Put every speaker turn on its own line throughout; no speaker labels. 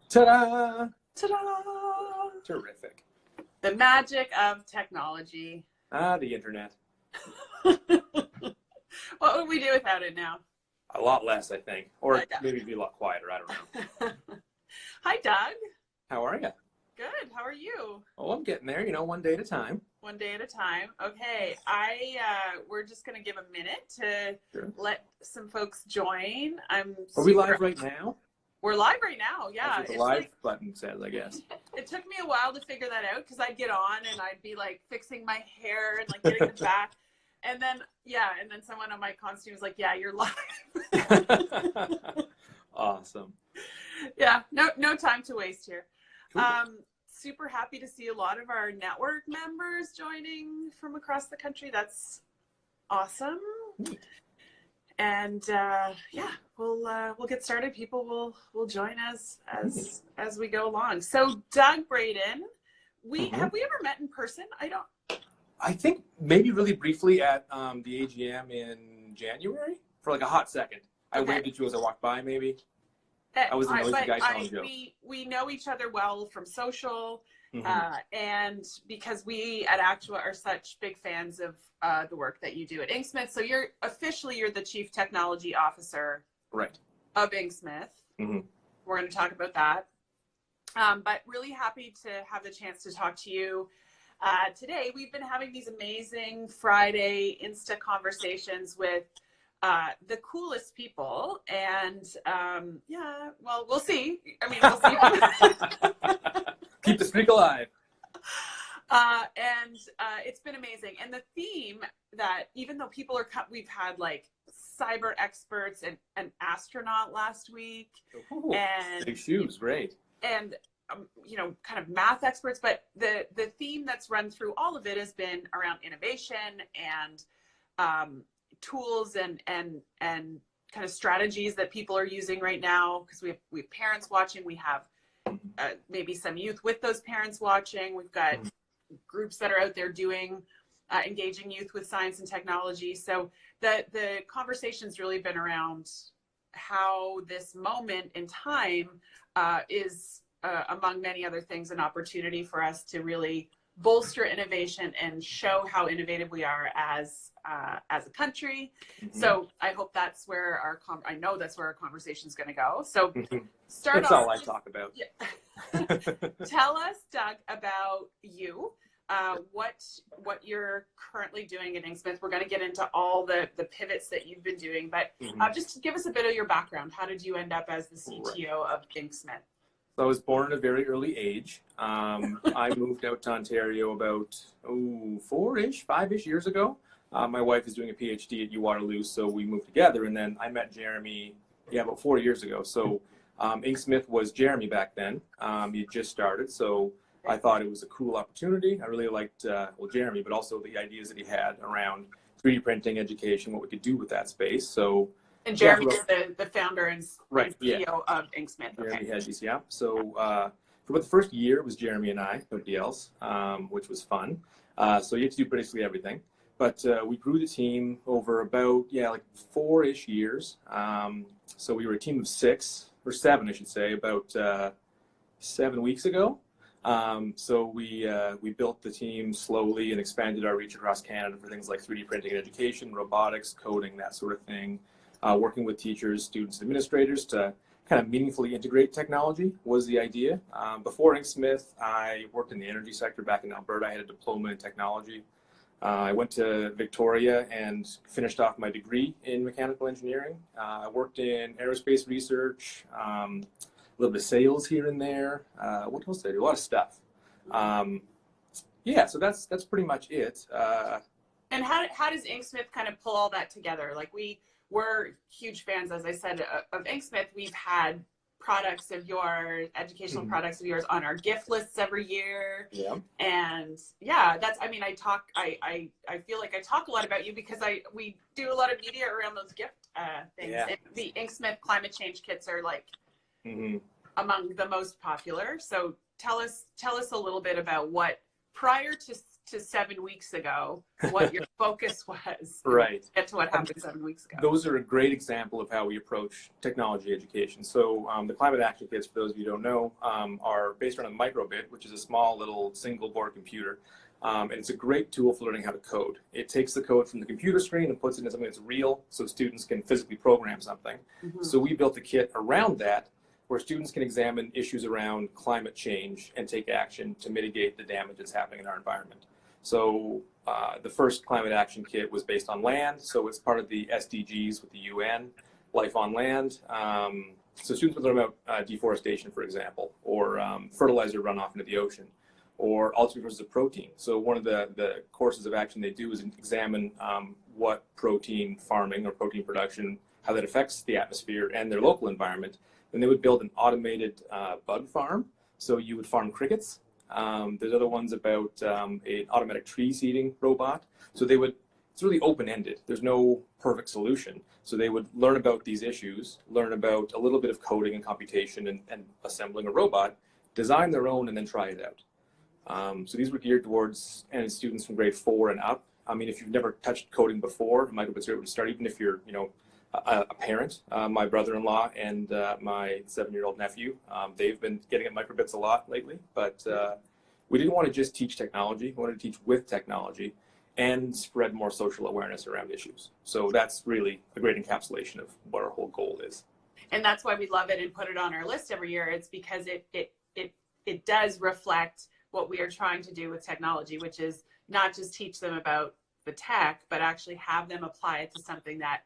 Ta-da!
Ta-da!
Terrific.
The magic of technology.
The internet.
What would we do without it now?
A lot less, I think. Or maybe be a lot quieter. I don't know.
Hi, Doug.
How are you?
Good. How are you?
Oh, I'm getting there, one day at a time.
One day at a time. Okay. We're just going to give a minute to let some folks join.
Are we live right now?
We're live right now, yeah.
That's what the live button says, I guess.
It took me a while to figure that out because I'd get on and I'd be like fixing my hair and like getting it back. And then, someone on my costume was like, yeah, you're live.
Awesome.
Yeah, no time to waste here.
Cool.
Super happy to see a lot of our network members joining from across the country. That's awesome.
Neat.
And we'll get started. People will join us as we go along. So Doug, Braden, have we ever met in person?
I think maybe really briefly at the AGM in January for like a hot second. I waved at you as I walked by, maybe. I was the noisy guy telling jokes.
We know each other well from social, and because we at Actua are such big fans of the work that you do at InkSmith. So you're the Chief Technology Officer of InkSmith. Mm-hmm. We're going to talk about that. But really happy to have the chance to talk to you today. We've been having these amazing Friday Insta conversations with the coolest people, and we'll see. We'll see.
Keep the streak alive.
And it's been amazing. And the theme that, even though we've had like cyber experts and an astronaut last week.
Ooh, and big shoes, great.
And kind of math experts, but the theme that's run through all of it has been around innovation and tools and kind of strategies that people are using right now, because we have parents watching, we have maybe some youth with those parents watching, we've got groups that are out there doing engaging youth with science and technology. So the conversation's really been around how this moment in time is among many other things an opportunity for us to really bolster innovation and show how innovative we are as a country. Mm-hmm. So I hope that's where I know that's where our conversation is going to go. So start
off. That's all I talk about.
Yeah. Tell us, Doug, about you. What you're currently doing at InkSmith. We're going to get into all the pivots that you've been doing, but just give us a bit of your background. How did you end up as the CTO of InkSmith?
So I was born at a very early age. I moved out to Ontario about 5-ish years ago. My wife is doing a PhD at UWaterloo, so we moved together. And then I met Jeremy, about 4 years ago. So InkSmith was Jeremy back then. He had just started, so I thought it was a cool opportunity. I really liked Jeremy, but also the ideas that he had around 3D printing, education, what we could do with that space. So.
And Jeremy is the founder and CEO of InkSmith.
Jeremy Hedges, yeah. So for about the first year, it was Jeremy and I, nobody else, which was fun. So you had to do basically everything. But we grew the team over about, 4-ish years. So we were a team of 6, or 7, I should say, about 7 weeks ago. So we built the team slowly and expanded our reach across Canada for things like 3D printing and education, robotics, coding, that sort of thing. Working with teachers, students, administrators to kind of meaningfully integrate technology was the idea. Before InkSmith, I worked in the energy sector back in Alberta. I had a diploma in technology. I went to Victoria and finished off my degree in mechanical engineering. I worked in aerospace research, a little bit of sales here and there. What else did I do? A lot of stuff. So that's pretty much it.
And how does InkSmith kind of pull all that together? Like we're huge fans, as I said, of InkSmith. We've had products of yours, educational products of yours on our gift lists every year. Yeah. And that's, I feel like I talk a lot about you because we do a lot of media around those gift things. Yeah. And the InkSmith climate change kits are like among the most popular. So tell us a little bit about what, prior to 7 weeks ago, what your focus was.
Right.
Get to what happened 7 weeks ago.
Those are a great example of how we approach technology education. So the climate action kits, for those of you who don't know, are based around a microbit, which is a small little single board computer. And it's a great tool for learning how to code. It takes the code from the computer screen and puts it into something that's real, so students can physically program something. So we built a kit around that, where students can examine issues around climate change and take action to mitigate the damage that's happening in our environment. So the first climate action kit was based on land, so it's part of the SDGs with the UN, life on land. So students would learn about deforestation, for example, or fertilizer runoff into the ocean, or alternative sources of protein. So one of the courses of action they do is examine what protein farming or protein production, how that affects the atmosphere and their local environment. Then they would build an automated bug farm. So you would farm crickets. There's other ones about an automatic tree seeding robot. So it's really open-ended. There's no perfect solution. So they would learn about these issues, learn about a little bit of coding and computation and assembling a robot, design their own, and then try it out. So these were geared towards students from grade 4 and up. I mean, if you've never touched coding before, it might be a great way to start, even if you're, a parent. My brother-in-law and my 7-year-old nephew, they've been getting at microbits a lot lately, but we didn't want to just teach technology. We wanted to teach with technology and spread more social awareness around issues. So that's really a great encapsulation of what our whole goal is.
And that's why we love it and put it on our list every year. It's because it does reflect what we are trying to do with technology, which is not just teach them about the tech, but actually have them apply it to something that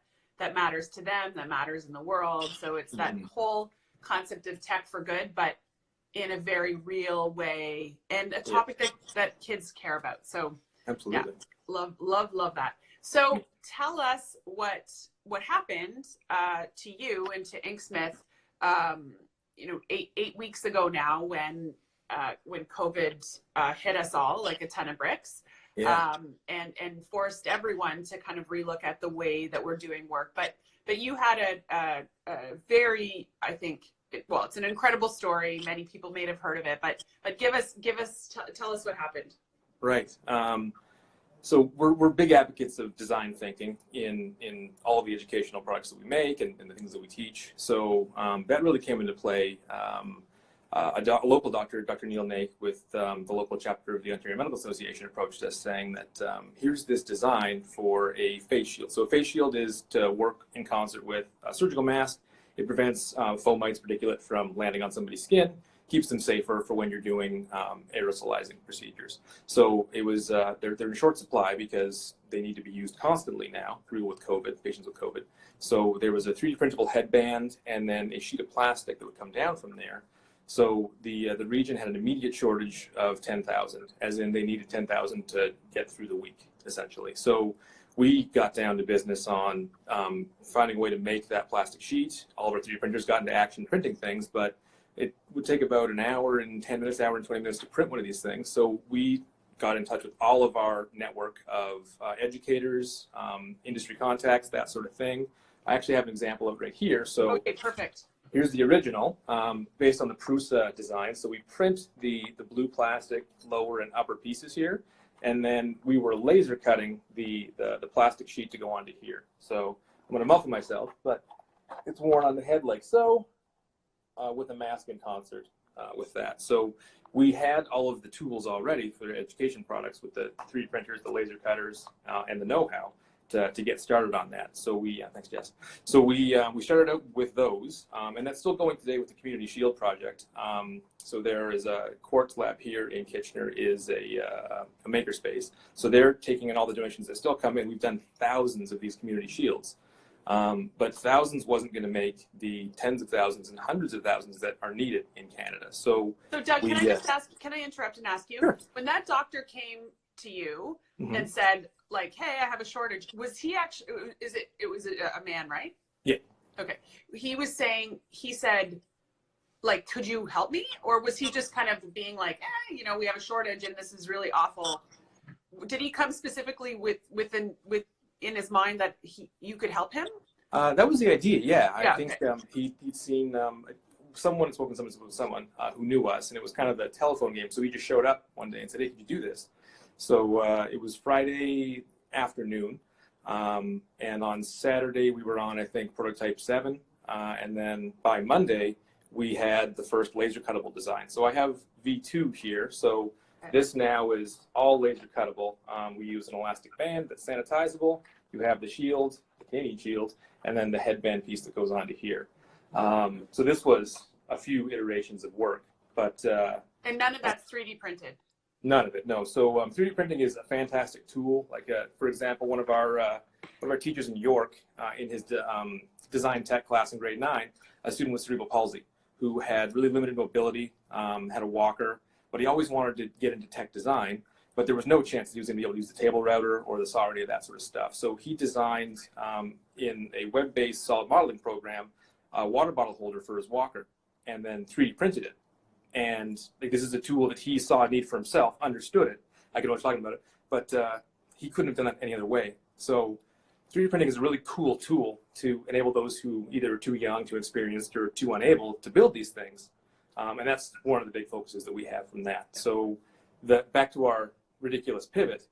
matters to them, that matters in the world. So it's that whole concept of tech for good, but in a very real way, and a topic that kids care about. So
absolutely,
love that. So tell us what happened to you and to InkSmith, 8 weeks ago now, when COVID hit us all like a ton of bricks. And forced everyone to kind of relook at the way that we're doing work. But you had a very, I think, it's an incredible story. Many people may have heard of it, but tell us what happened.
Right. So we're big advocates of design thinking in all of the educational products that we make and the things that we teach. So that really came into play. A local doctor, Dr. Neil Nake, with the local chapter of the Ontario Medical Association, approached us saying that here's this design for a face shield. So a face shield is to work in concert with a surgical mask. It prevents fomites, particulate from landing on somebody's skin, keeps them safer for when you're doing aerosolizing procedures. So it was they're in short supply because they need to be used constantly now, with COVID, patients with COVID. So there was a 3D printable headband and then a sheet of plastic that would come down from there. So the region had an immediate shortage of 10,000, as in they needed 10,000 to get through the week, essentially. So we got down to business on finding a way to make that plastic sheet. All of our 3D printers got into action printing things, but it would take about an hour and 10 minutes, hour and 20 minutes to print one of these things. So we got in touch with all of our network of educators, industry contacts, that sort of thing. I actually have an example of it right here. So
okay, perfect.
Here's the original, based on the Prusa design. So we print the blue plastic lower and upper pieces here, and then we were laser cutting the plastic sheet to go onto here. So I'm going to muffle myself, but it's worn on the head like so, with a mask in concert with that. So we had all of the tools already for the education products with the 3D printers, the laser cutters, and the know-how to get started on that. So thanks, Jess. So we started out with those, and that's still going today with the Community Shield project. So there is a Quartz lab here in Kitchener, is a makerspace. So they're taking in all the donations that still come in. We've done thousands of these community shields, but thousands wasn't going to make the tens of thousands and hundreds of thousands that are needed in Canada. So
Doug, can I interrupt and ask you,
sure.
When that doctor came to you and said, like, hey, I have a shortage, was he actually, it was a man, right? Yeah. Okay. He said, like, could you help me? Or was he just kind of being like, we have a shortage and this is really awful? Did he come specifically with in his mind that you could help him?
That was the idea, yeah. I think he'd seen someone had spoken to someone who knew us, and it was kind of a telephone game. So he just showed up one day and said, hey, could you do this? So it was Friday afternoon. And on Saturday, we were on, I think, prototype 7. And then by Monday, we had the first laser cuttable design. So I have V2 here. So this now is all laser cuttable. We use an elastic band that's sanitizable. You have the shield, the Canadian shield, and then the headband piece that goes onto here. So this was a few iterations of work, but
and none of that's 3D printed.
None of it, no. So 3D printing is a fantastic tool. Like, for example, one of our teachers in York, in his design tech class in grade 9, a student with cerebral palsy who had really limited mobility, had a walker, but he always wanted to get into tech design, but there was no chance that he was going to be able to use the table router or the saw or any of that sort of stuff. So he designed, in a web-based solid modeling program, a water bottle holder for his walker, and then 3D printed it. And like, this is a tool that he saw a need for himself, understood it. I could always talk about it, but he couldn't have done that any other way. So 3D printing is a really cool tool to enable those who either are too young, too experienced, or too unable to build these things. And that's one of the big focuses that we have from that. So back to our ridiculous pivot,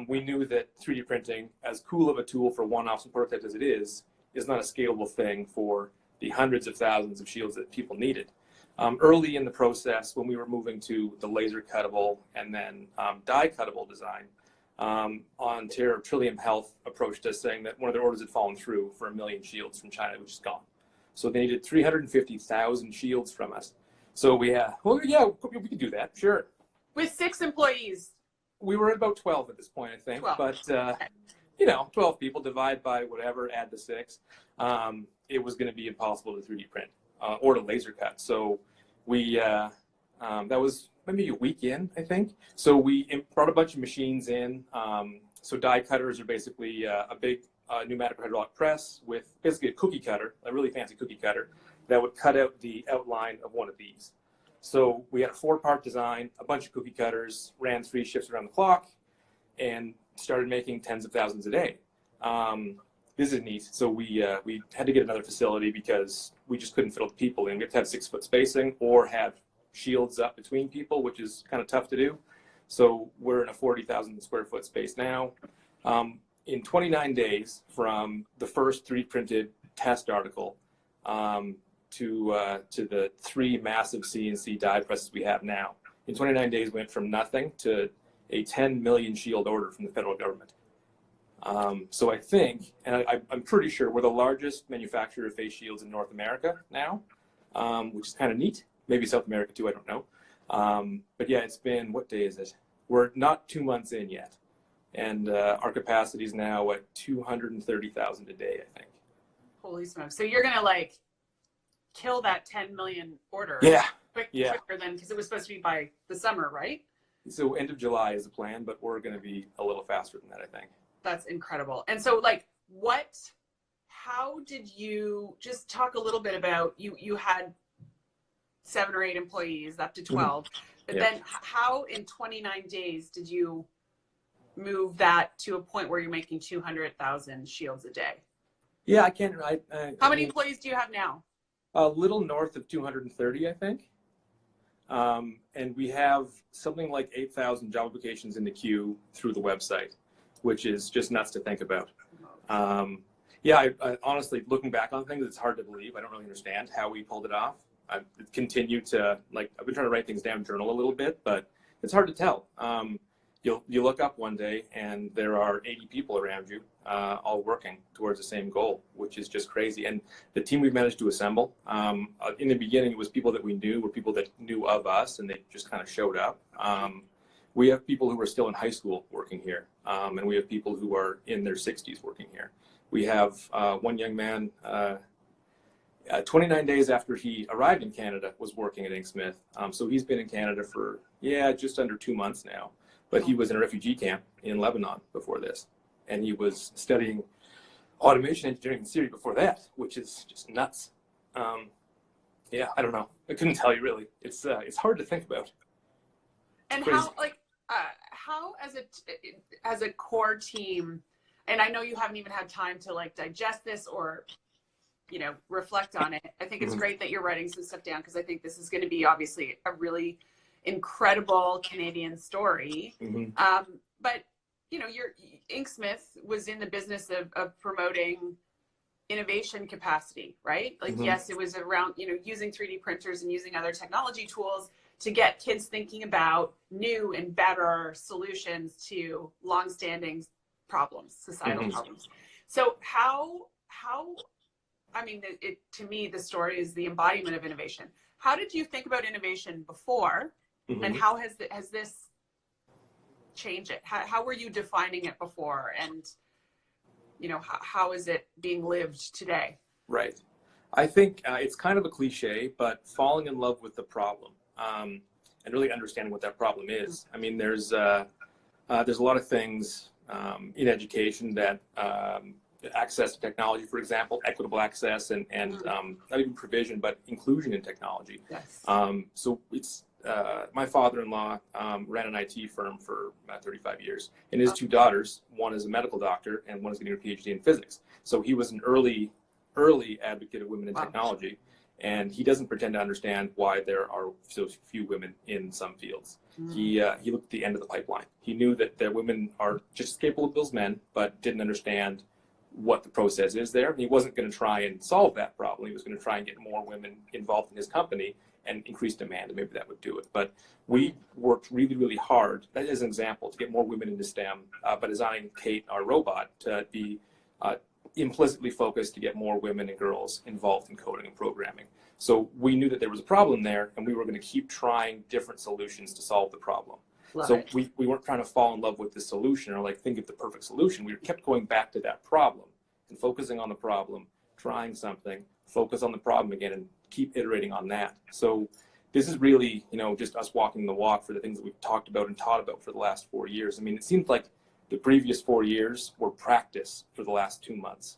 we knew that 3D printing, as cool of a tool for one-offs and prototypes as it is not a scalable thing for the hundreds of thousands of shields that people needed. Early in the process, when we were moving to the laser cuttable and then die cuttable design, Ontario Trillium Health approached us saying that one of their orders had fallen through for 1 million shields from China, which is gone. So they needed 350,000 shields from us. So we could do that, sure.
With 6 employees.
We were at about 12 at this point, I think.
12.
But 12 people, divide by whatever, add the 6. It was going to be impossible to 3D print or to laser cut. So we that was maybe a week in, I think. So we brought a bunch of machines in. So die cutters are basically a big pneumatic hydraulic press with basically a cookie cutter, a really fancy cookie cutter, that would cut out the outline of one of these. So we had a 4-part design, a bunch of cookie cutters, ran 3 shifts around the clock, and started making tens of thousands a day. This is neat. So we had to get another facility because we just couldn't fit all the people in. We had to have 6-foot spacing or have shields up between people, which is kind of tough to do. So we're in a 40,000 square foot space now. In 29 days from the first 3D printed test article to the 3 massive CNC die presses we have now. In 29 days, we went from nothing to a 10 million shield order from the federal government. So I think, and I'm pretty sure, we're the largest manufacturer of face shields in North America now, which is kind of neat. Maybe South America too, I don't know. But yeah, it's been, what day is it? We're not 2 months in yet. And our capacity is now at 230,000 a day, I think.
Holy smokes. So you're going to like kill that 10 million order.
Yeah.
Quicker than, because it was supposed to be by the summer, right?
So end of July is the plan, but we're going to be a little faster than that, I think.
That's incredible. And so like how did you, just talk a little bit about, you had 7 or 8 employees, up to 12, but then how in 29 days did you move that to a point where you're making 200,000 shields a day?
Yeah, I can't.
How many employees do you have now?
A little north of 230, I think. And we have something like 8,000 job applications in the queue through the website, which is just nuts to think about. I honestly, looking back on things, it's hard to believe. I don't really understand how we pulled it off. I've continued to, I've been trying to write things down, journal a little bit, but it's hard to tell. You look up one day and there are 80 people around you, all working towards the same goal, which is just crazy. And the team we've managed to assemble, in the beginning, it was people that we knew, were people that knew of us, and they just kind of showed up. We have people who are still in high school working here, and we have people who are in their 60s working here. We have one young man, 29 days after he arrived in Canada, was working at InkSmith. So he's been in Canada for, just under 2 months now. But he was in a refugee camp in Lebanon before this. And he was studying automation engineering in Syria before that, which is just nuts. I don't know. I couldn't tell you really. It's hard to think about.
And how as a core team, and I know you haven't even had time to digest this or reflect on it. I think it's great that you're writing some stuff down, because I think this is going to be obviously a really incredible Canadian story. But, you know, your InkSmith was in the business of promoting innovation capacity, right? Like, yes, it was around, you know, using 3D printers and using other technology tools to get kids thinking about new and better solutions to longstanding problems, societal problems. So how, I mean, to me, the story is the embodiment of innovation. How did you think about innovation before, and how has this changed it? How were you defining it before, and you know, how is it being lived today?
Right. I think it's kind of a cliche, but falling in love with the problem and really understanding what that problem is. I mean, there's a lot of things in education that access to technology, for example, equitable access and not even provision, but inclusion in technology.
Yes.
So it's my father-in-law ran an IT firm for about 35 years, and his two daughters, one is a medical doctor and one is getting her PhD in physics. So he was an early advocate of women in technology, and he doesn't pretend to understand why there are so few women in some fields. He looked at the end of the pipeline. He knew that women are just as capable as men, but didn't understand what the process is there. And he wasn't going to try and solve that problem. He was going to try and get more women involved in his company and increase demand, and maybe that would do it. But we worked really, really hard, that is an example, to get more women into STEM by designing Kate, our robot, to be implicitly focused to get more women and girls involved in coding and programming. So we knew that there was a problem there, and we were going to keep trying different solutions to solve the problem. We weren't trying to fall in love with the solution or like think of the perfect solution. We kept going back to that problem and focusing on the problem, trying something, focus on the problem again, and keep iterating on that. So this is really, you know, just us walking the walk for the things that we've talked about and taught about for the last 4 years. I mean, it seems like the previous 4 years were practice for the last 2 months.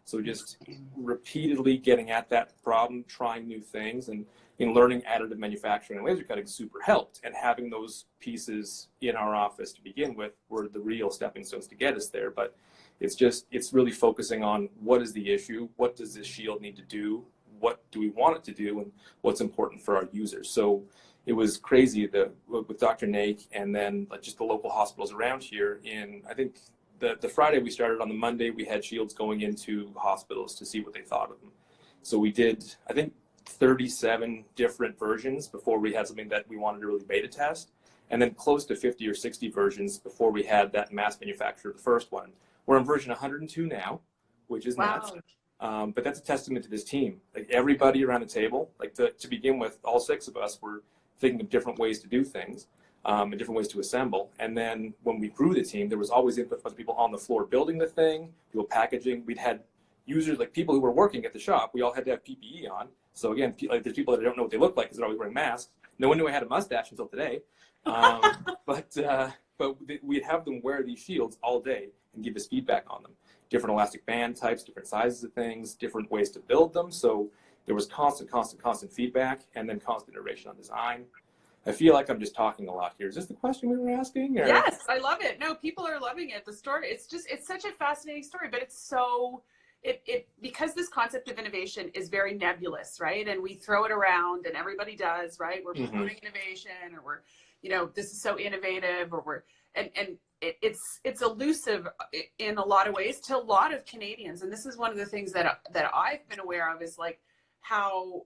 So just repeatedly getting at that problem, trying new things, and learning additive manufacturing and laser cutting super helped. And having those pieces in our office to begin with were the real stepping stones to get us there. But it's really focusing on what is the issue, what does this shield need to do, what do we want it to do, and what's important for our users. So it was crazy with Dr. Nake and then just the local hospitals around here. I think the Friday we started, on the Monday we had shields going into hospitals to see what they thought of them. So we did, I think, 37 different versions before we had something that we wanted to really beta test, and then close to 50 or 60 versions before we had that mass manufacture of the first one. We're on version 102 now, which is nuts. But that's a testament to this team. Like, everybody around the table, like to begin with, all 6 of us were thinking of different ways to do things and different ways to assemble. And then when we grew the team, there was always input from people on the floor building the thing, people packaging. We'd had users, like people who were working at the shop, we all had to have PPE on. So again, like, there's people that don't know what they look like because they're always wearing masks. No one knew I had a mustache until today. But we'd have them wear these shields all day and give us feedback on them. Different elastic band types, different sizes of things, different ways to build them. So there was constant feedback, and then constant iteration on design. I feel like I'm just talking a lot here. Is this the question we were asking? Or?
Yes, I love it. No, people are loving it. The story, it's such a fascinating story, but it's so, because this concept of innovation is very nebulous, right? And we throw it around, and everybody does, right? We're promoting innovation, or we're, you know, this is so innovative, or it's elusive in a lot of ways to a lot of Canadians. And this is one of the things that I've been aware of, is like how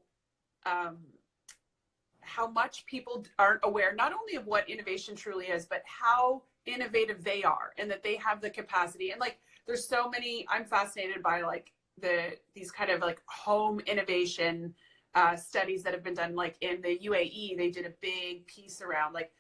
much people aren't aware, not only of what innovation truly is, but how innovative they are, and that they have the capacity. And like, there's so many, I'm fascinated by like these kind of like home innovation studies that have been done. Like in the UAE, they did a big piece around like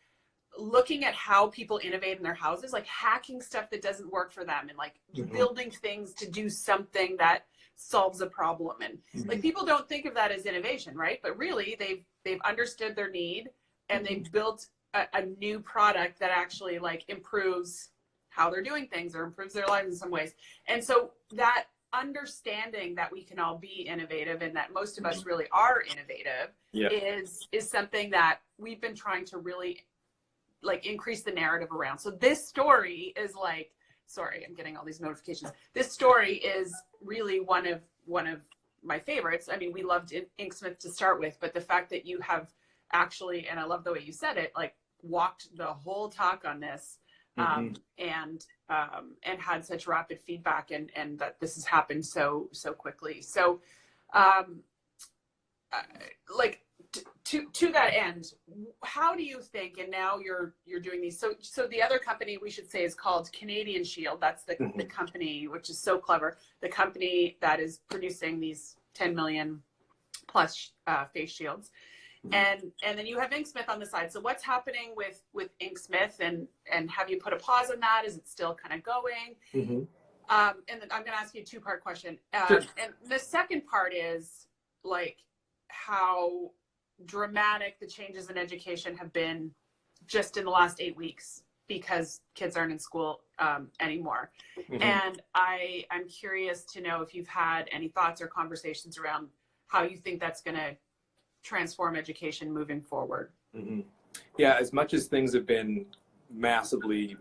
looking at how people innovate in their houses, like hacking stuff that doesn't work for them, and like building things to do something that solves a problem. And like, people don't think of that as innovation, right? But really, they've understood their need, and they've built a new product that actually like improves how they're doing things, or improves their lives in some ways. And so that understanding that we can all be innovative, and that most of us really are innovative, is something that we've been trying to really like increase the narrative around. So this story is like, sorry, I'm getting all these notifications. This story is really one of my favorites. I mean, we loved InkSmith to start with, but the fact that you have actually, and I love the way you said it, like walked the whole talk on this, and had such rapid feedback, and that this has happened so quickly. So, like to that end, how do you think? And now you're doing these. So the other company we should say is called Canadian Shield. That's the company, which is so clever. The company that is producing these 10 million plus face shields. And then you have InkSmith on the side. So what's happening with InkSmith, and have you put a pause on that? Is it still kind of going? And then I'm going to ask you a two-part question.
Sure.
And the second part is like how dramatic the changes in education have been just in the last 8 weeks, because kids aren't in school anymore. And I'm curious to know if you've had any thoughts or conversations around how you think that's going to transform education moving forward.
Yeah, as much as things have been massively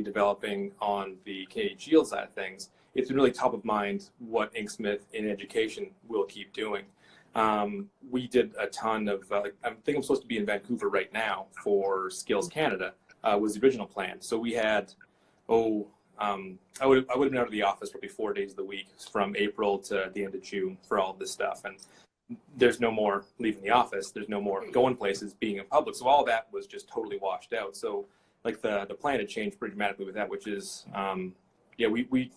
developing on the Canadian Shield side of things, it's been really top of mind what InkSmith in education will keep doing. We did a ton of, I think I'm supposed to be in Vancouver right now for Skills Canada, was the original plan. So we had, I would have been out of the office probably 4 days of the week from April to the end of June for all of this stuff. And there's no more leaving the office. There's no more going places, being in public. So all that was just totally washed out. So like the plan had changed pretty dramatically with that, which is, we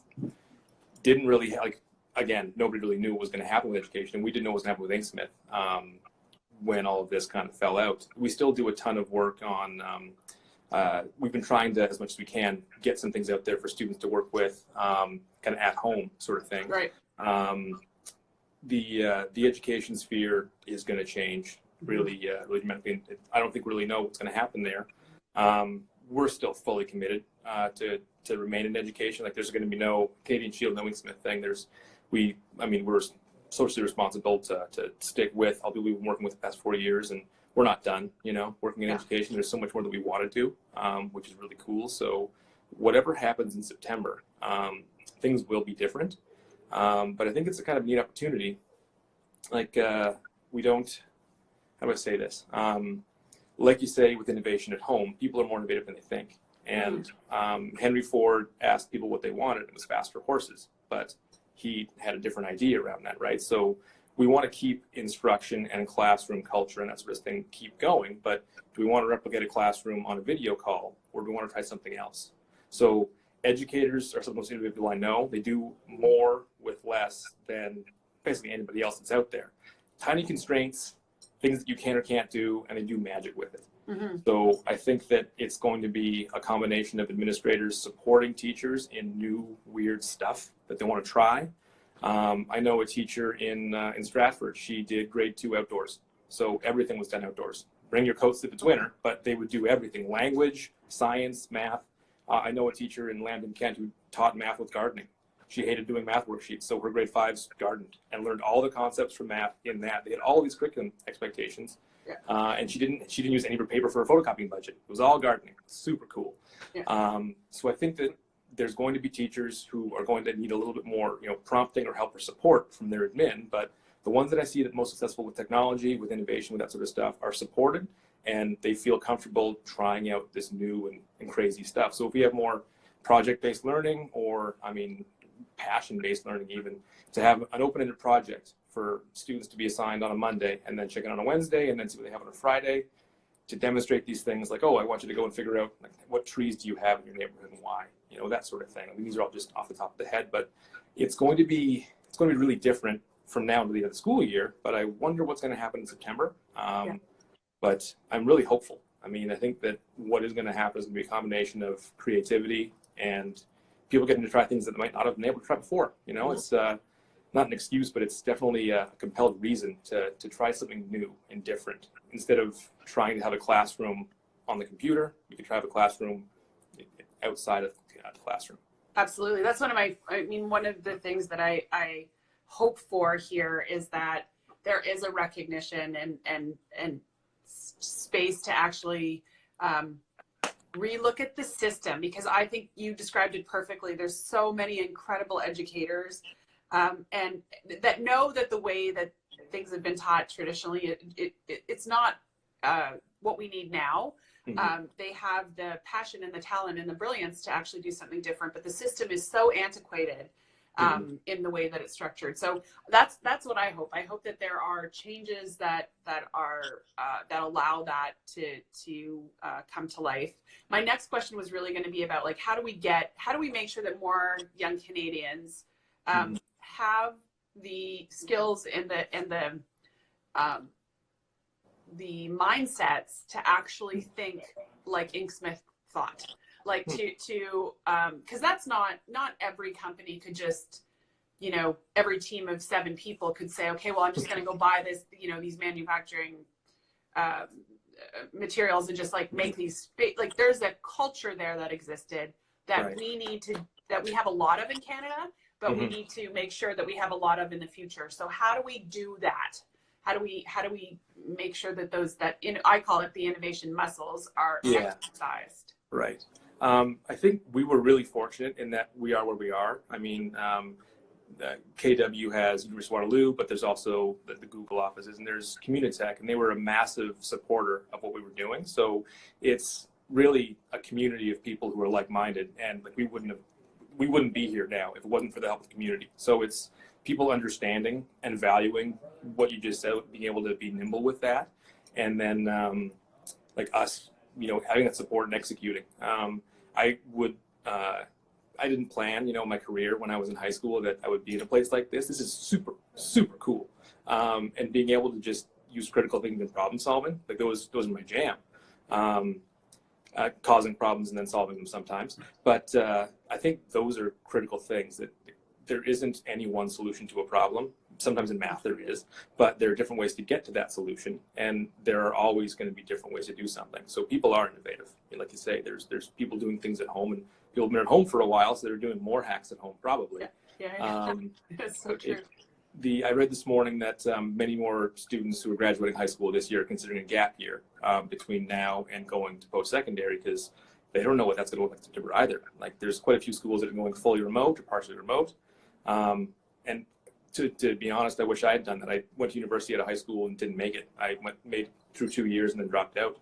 didn't really, like, again, nobody really knew what was going to happen with education. We didn't know what was going to happen with InkSmith when all of this kind of fell out. We still do a ton of work on, we've been trying to, as much as we can, get some things out there for students to work with, kind of at home sort of thing.
Right.
The education sphere is going to change really dramatically. I don't think we really know what's going to happen there. We're still fully committed to remain in education. Like, there's going to be no Canadian Shield, no InkSmith thing. We're socially responsible to stick with all people we've been working with the past 4 years, and we're not done, working in education. There's so much more that we want to do, which is really cool. So whatever happens in September, things will be different. But I think it's a kind of neat opportunity. Like, we don't, how do I say this? Like you say, with innovation at home, people are more innovative than they think. And Henry Ford asked people what they wanted. It was faster horses, but he had a different idea around that, right? So we want to keep instruction and classroom culture and that sort of thing keep going, but do we want to replicate a classroom on a video call, or do we want to try something else? So educators are some of the most innovative people I know. They do more with less than basically anybody else that's out there. Tiny constraints, things that you can or can't do, and they do magic with it. So I think that it's going to be a combination of administrators supporting teachers in new, weird stuff that they want to try. I know a teacher in Stratford. She did grade 2 outdoors. So everything was done outdoors. Bring your coats if it's winter, but they would do everything. Language, science, math. I know a teacher in Lambton, Kent, who taught math with gardening. She hated doing math worksheets, so her grade 5s gardened and learned all the concepts from math in that. They had all these curriculum expectations, and she didn't use any of her paper for her photocopying budget. It was all gardening. Super cool. So I think that there's going to be teachers who are going to need a little bit more, prompting or help or support from their admin. But the ones that I see that most successful with technology, with innovation, with that sort of stuff, are supported, and they feel comfortable trying out this new and crazy stuff. So if we have more project-based learning, or passion-based learning, even to have an open-ended project for students to be assigned on a Monday and then check in on a Wednesday and then see what they have on a Friday, to demonstrate these things like, I want you to go and figure out, like, what trees do you have in your neighborhood and why, that sort of thing. These are all just off the top of the head, but it's going to be really different from now to the end of the school year. But I wonder what's going to happen in September. But I'm really hopeful. I think that what is going to happen is going to be a combination of creativity and people getting to try things that they might not have been able to try before. It's not an excuse, but it's definitely a compelled reason to try something new and different. Instead of trying to have a classroom on the computer, you could try to have a classroom outside of the classroom.
Absolutely. That's one of the things that I hope for here is that there is a recognition and space to actually relook at the system, because I think you described it perfectly. There's so many incredible educators and that know that the way that things have been taught traditionally, it's not what we need now.
Mm-hmm.
They have the passion and the talent and the brilliance to actually do something different, but the system is so antiquated in the way that it's structured. So that's what I hope. I hope that there are changes that are that allow that to come to life. My next question was really going to be about, like, how do we make sure that more young Canadians have the skills and the mindsets to actually think like InkSmith thought, like because that's not every company could just, every team of 7 people could say, okay, well, I'm just going to go buy this, these manufacturing materials and just like make these, like, there's a culture there that existed that
Right.
that we have a lot of in Canada, but we need to make sure that we have a lot of in the future. So how do we do that? How do we make sure that I call it the innovation muscles are exercised?
Right. I think we were really fortunate in that we are where we are. I mean, KW has University of Waterloo, but there's also the Google offices, and there's Communitech, and they were a massive supporter of what we were doing. So it's really a community of people who are like-minded, and like we wouldn't be here now if it wasn't for the help of the community. So it's people understanding and valuing what you just said, being able to be nimble with that, and then like us, having that support and executing. I didn't plan, my career when I was in high school that I would be in a place like this. This is super, super cool. And being able to just use critical thinking and problem solving, like those are my jam. Causing problems and then solving them sometimes. But I think those are critical things, that there isn't any one solution to a problem. Sometimes in math there is, but there are different ways to get to that solution, and there are always going to be different ways to do something. So people are innovative. Like you say, there's people doing things at home, and people have been at home for a while, so they're doing more hacks at home probably.
Yeah. That's so true.
I read this morning that many more students who are graduating high school this year are considering a gap year between now and going to post-secondary, because they don't know what that's going to look like in September either. Like, there's quite a few schools that are going fully remote or partially remote. And to be honest, I wish I had done that. I went to university out of high school and didn't make it. I made through 2 years and then dropped out.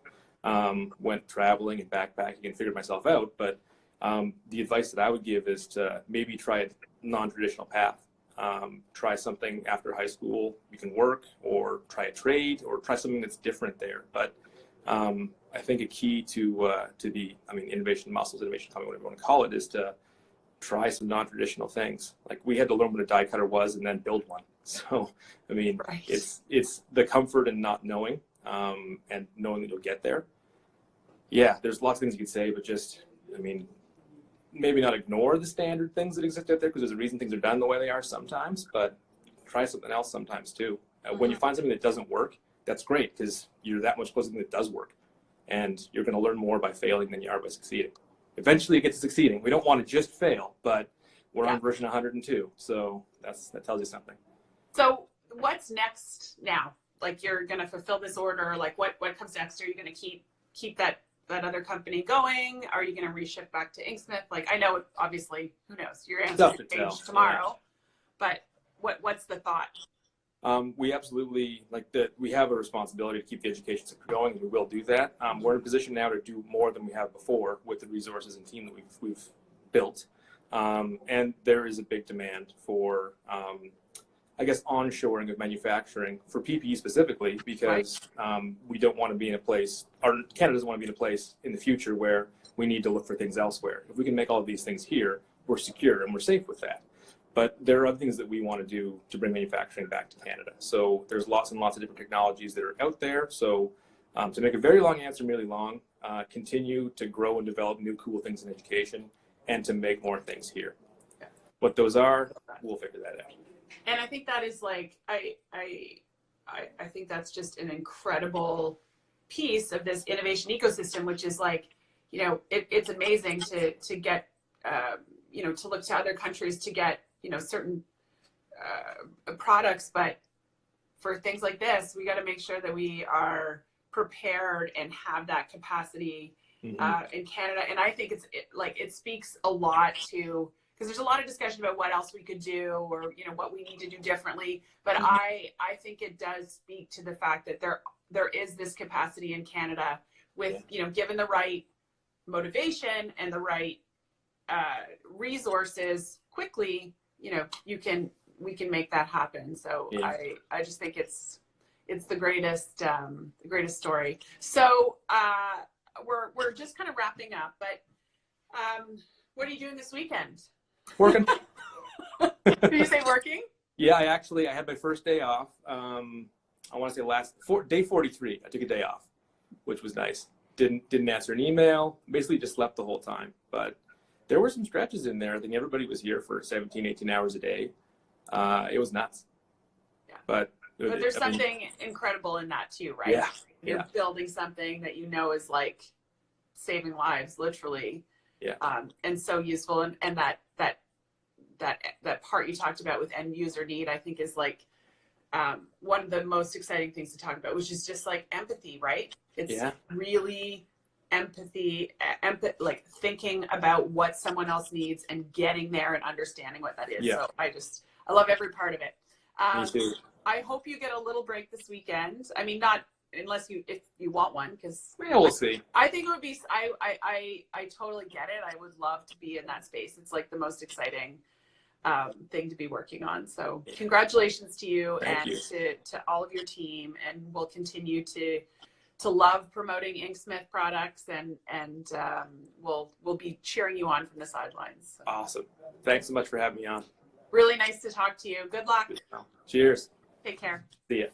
Went traveling and backpacking and figured myself out. But the advice that I would give is to maybe try a non-traditional path. Try something after high school you can work, or try a trade, or try something that's different there. But I think a key to the innovation muscles, innovation coming, whatever you want to call it, is to try some non-traditional things. Like, we had to learn what a die cutter was and then build one. So
Right.
it's the comfort in not knowing, and knowing that you'll get there. Yeah, there's lots of things you could say, but just maybe not ignore the standard things that exist out there, because there's a reason things are done the way they are sometimes, but try something else sometimes too. When you find something that doesn't work, that's great, because you're that much closer to something that does work, and you're going to learn more by failing than you are by succeeding. Eventually you get to succeeding. We don't want to just fail, but we're on version 102, so that tells you something.
So what's next now? Like, you're going to fulfill this order. Like, what comes next? Are you going to keep that other company going? Are you going to reship back to InkSmith? Like, I know, obviously, who knows? Your answer could change tomorrow. Yeah. But what's the thought?
We absolutely, we have a responsibility to keep the education sector going, and we will do that. We're in a position now to do more than we have before with the resources and team that we've built. And there is a big demand for, onshoring of manufacturing for PPE specifically, because we don't want to be in a place, or Canada doesn't want to be in a place in the future where we need to look for things elsewhere. If we can make all of these things here, we're secure and we're safe with that. But there are other things that we want to do to bring manufacturing back to Canada. So there's lots and lots of different technologies that are out there. So to make a very long answer really long, continue to grow and develop new cool things in education, and to make more things here.
Yeah.
What those are, we'll figure that out.
And I think that is I think that's just an incredible piece of this innovation ecosystem, which is it's amazing to get, to look to other countries to get, certain products, but for things like this, we got to make sure that we are prepared and have that capacity in Canada. And I think it speaks a lot to because there's a lot of discussion about what else we could do or, you know, what we need to do differently. But I think it does speak to the fact that there is this capacity in Canada with, you know, given the right motivation and the right resources quickly, you know, we can make that happen. So I just think it's the greatest story. So we're just kind of wrapping up, but what are you doing this weekend?
Working.
Did you say working?
Yeah, I had my first day off. I want to say day 43. I took a day off, which was nice. Didn't answer an email. Basically just slept the whole time. But there were some stretches in there. I think everybody was here for 17, 18 hours a day. It was nuts. Yeah. But
there's something incredible in that too, right?
Yeah.
You're building something that you know is like saving lives, literally.
Yeah.
And so useful. And that part you talked about with end user need, I think is like one of the most exciting things to talk about, which is just like empathy, right? It's really empathy, like thinking about what someone else needs and getting there and understanding what that is. Yeah. So I love every part of it.
Me too.
I hope you get a little break this weekend. I mean, not unless if you want one, because
we'll see.
I think it would be. I totally get it. I would love to be in that space. It's like the most exciting thing to be working on. So congratulations to you.
Thank
and
you.
to all of your team, and we'll continue to love promoting InkSmith products, and we'll be cheering you on from the sidelines. So.
Awesome. Thanks so much for having me on.
Really nice to talk to you. Good luck.
Cheers.
Take care.
See ya.